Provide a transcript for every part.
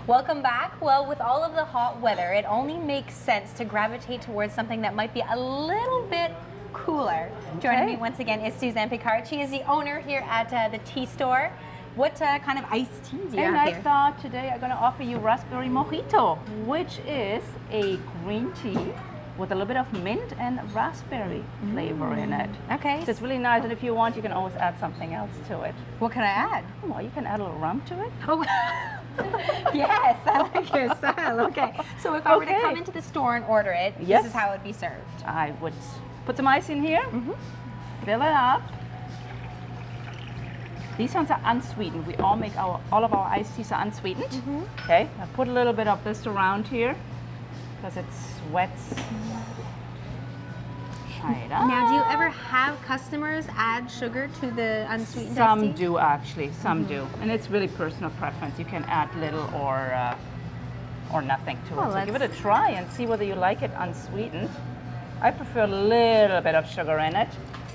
Welcome back. Well, with all of the hot weather, it only makes sense to gravitate towards something that might be a little bit cooler. Joining me once again is Suzanne Picard. She is the owner here at the tea store. What kind of iced tea do you have here? And I thought today I'm going to offer you raspberry mojito, which is a green tea with a little bit of mint and raspberry flavor in it. Okay. So it's really nice, and if you want, you can always add something else to it. What can I add? Well, you can add a little rum to it. Oh, yes, I like your style. Okay. So if I were to come into the store and order it, yes, this is how it would be served. I would put some ice in here, fill it up. These ones are unsweetened. We all make all of our iced teas are unsweetened. Okay. I put a little bit of this around here because it sweats. Now, do you ever have customers add sugar to the unsweetened Some iced tea? do, actually. Some do, and it's really personal preference. You can add little or nothing to it. So give it a try and see whether you like it unsweetened. I prefer a little bit of sugar in it.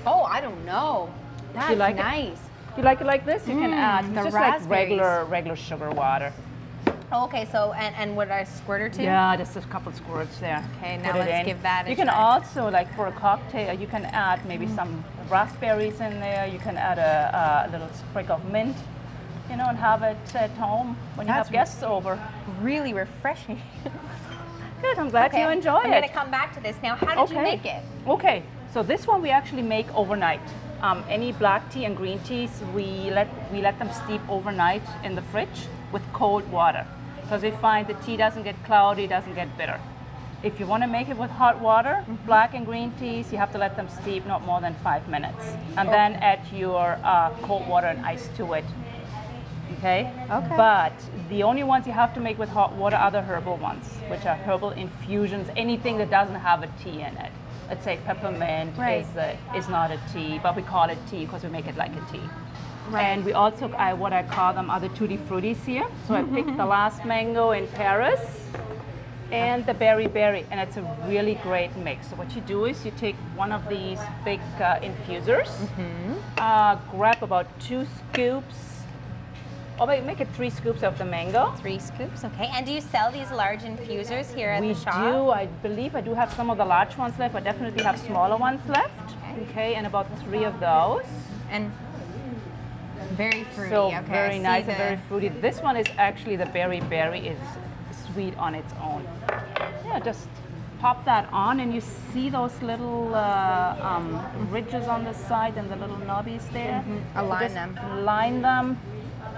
Oh, I don't know. That's nice. You like it like this? You can add just like regular sugar water. Oh, okay, so and would I squirt or two? Yeah, just a couple squirts there. Okay, now let's give that a try. You can also, like for a cocktail, you can add maybe some raspberries in there. You can add a little sprig of mint, you know, and have it at home when you have guests over. Really refreshing. Good, I'm glad you enjoy it. I'm going to come back to this now. How did you make it? Okay, so this one we actually make overnight. Any black tea and green teas, we let them steep overnight in the fridge with cold water, because we find the tea doesn't get cloudy, doesn't get bitter. If you want to make it with hot water, black and green teas, you have to let them steep not more than 5 minutes, and then add your cold water and ice to it. Okay? But the only ones you have to make with hot water are the herbal ones, which are herbal infusions, anything that doesn't have a tea in it. Let's say peppermint is not a tea, but we call it tea because we make it like a tea. And we also, what I call them are the tutti fruttis here. So I picked the last mango in Paris and the berry, and it's a really great mix. So what you do is you take one of these big infusers, grab about 2 scoops, or make it 3 scoops of the mango. 3 scoops, okay. And do you sell these large infusers here at the shop? We do. I believe I do have some of the large ones left. I definitely have smaller ones left. Okay, and about 3 of those. And very fruity. So very nice and very fruity. This one is actually the berry is sweet on its own. Yeah, just pop that on, and you see those little ridges on the side and the little knobbies there. Align them. Line them.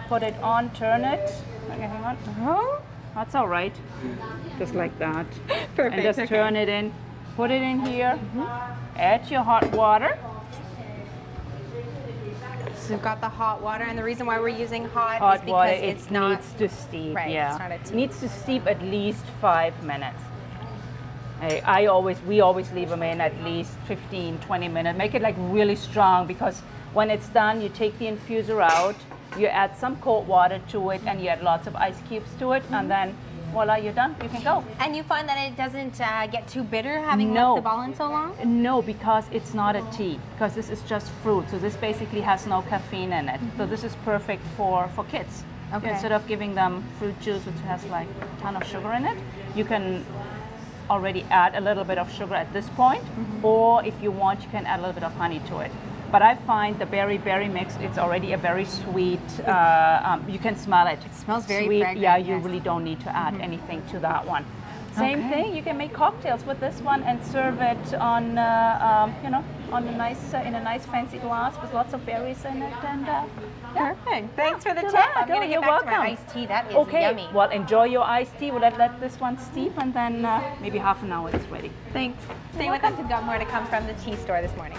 Put it on. Turn it. Okay, hang on. That's all right. Just like that. Perfect. And just turn it in. Put it in here. Add your hot water. So we've got the hot water, and the reason why we're using hot is because it needs to steep. Right, yeah. It's not a tea. It needs to steep at least 5 minutes. We always leave them in at least 15, 20 minutes. Make it like really strong, because when it's done, you take the infuser out, you add some cold water to it, and you add lots of ice cubes to it, and then voila, you're done. You can go. And you find that it doesn't get too bitter having left the ball in so long? No, because it's not a tea. Because this is just fruit. So this basically has no caffeine in it. So this is perfect for kids. Okay. Instead of giving them fruit juice, which has like a ton of sugar in it, you can already add a little bit of sugar at this point. Or if you want, you can add a little bit of honey to it. But I find the berry mix, it's already a very sweet, you can smell it. It smells very sweet. fragrant. Yeah, you really don't need to add anything to that one. Same thing, you can make cocktails with this one and serve it on, you know, on a nice, in a nice fancy glass with lots of berries in it. And perfect. Thanks for the tip. I'm going to get back to my iced tea. That is yummy. Well, enjoy your iced tea. We'll let this one steep, and then maybe half an hour it's ready. Thanks. Stay with us. We've got more to come from the tea store this morning.